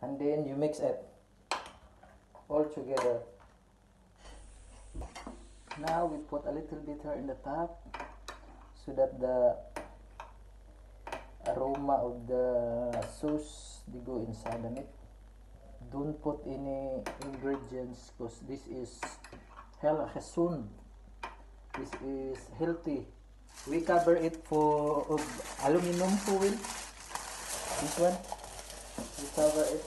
and then you mix it all together. Now we put a little bit here in the top so that the aroma of the sauce they go inside the meat. Don't put any ingredients because this is healthy. This is healthy. We cover it for aluminum foil. This one we cover it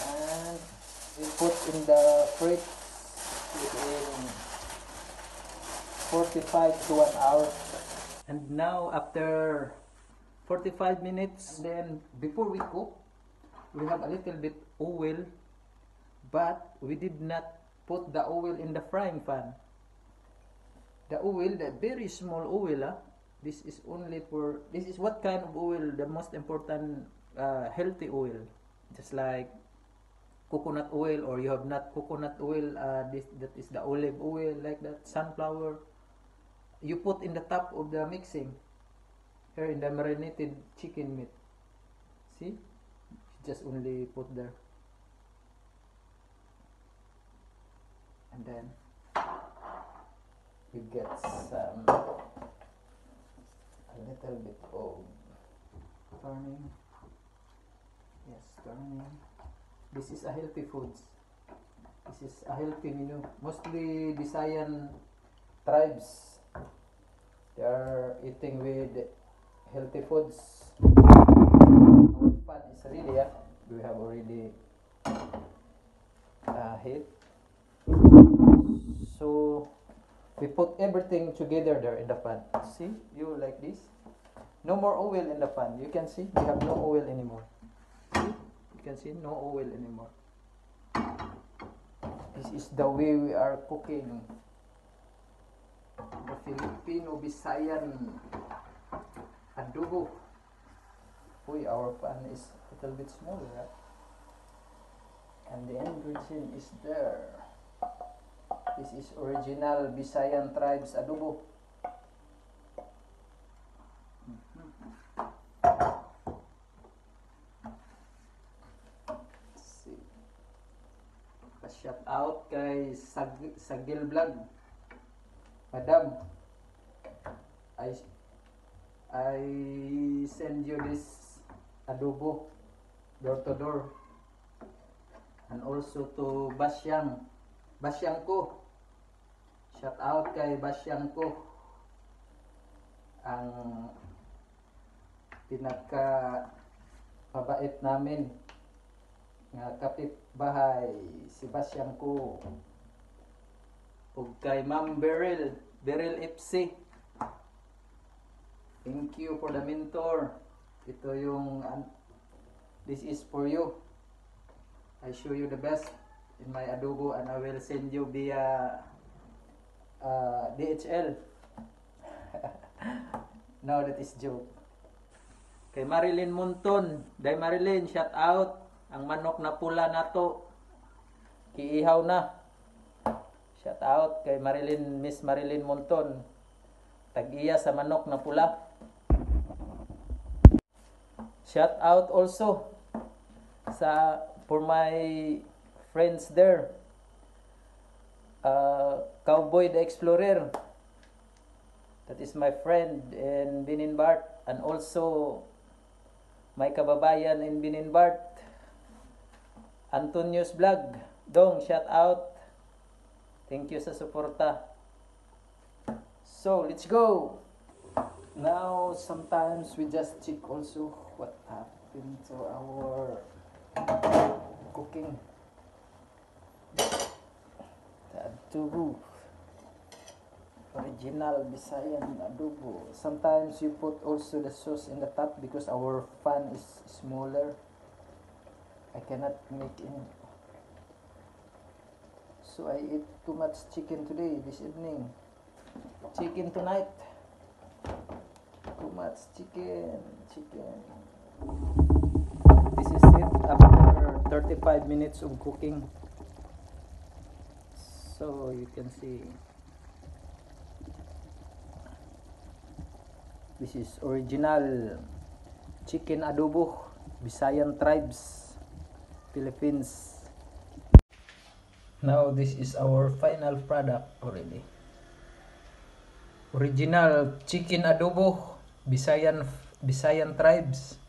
and we put in the fridge within 45 to 1 hour. And now after 45 minutes, and then before we cook, we have a little bit oil, but we did not put the oil in the frying pan. The oil, the very small oil, this is only for, this is what kind of oil, the most important healthy oil, just like coconut oil, or you have not coconut oil, that is the olive oil, like that, sunflower. You put in the top of the mixing here in the marinated chicken meat. See, you just only put there, and then you get some a little bit of turning. Yes, turning. This is a healthy foods. This is a healthy menu. Mostly Visayan tribes, they are eating with healthy foods. Our pan is ready. We have already heat. So we put everything together there in the pan. See, you like this. No more oil in the pan. You can see we have no oil anymore. See? You can see no oil anymore. This is the way we are cooking the Filipino Visayan adobo. Uy, our pan is a little bit smaller, right? And the ingredient is there. This is original Visayan tribes adobo. See. Pa-shout out kay Sagil Vlog. Madam, I send you this adobo door to door, and also to Basyang ko. Shout out kay Basyang ko, ang pinaka mabait namin nga kapitbahay, si Basyang ko. Ug kay Ma'am Beryl FC, thank you for the mentor. Ito yung this is for you. I show you the best in my adobo, and I will send you via DHL. No, that is joke. Kay Marilyn Munton, Day Marilyn, shout out. Ang manok na pula nato, kiihaw na. Shout out kay Miss Marilyn Munton. Tag-iya sa manok na pula. Shout out also for my friends there. Cowboy the Explorer. That is my friend in Bininbart, and also my kababayan in Bininbart, Antonio's Vlog. Dong, shout out. Thank you sa suporta. So, let's go. Now, sometimes we just check also what happened to our cooking. The adobo. Original Visayan adobo. Sometimes you put also the sauce in the top because our pan is smaller. I cannot make in. So I eat too much chicken today, this evening. Chicken tonight. Too much chicken. This is it after 35 minutes of cooking. So you can see. This is original chicken adobo. Visayan tribes, Philippines. Now this is our final product already. Original chicken adobo, Visayan tribes.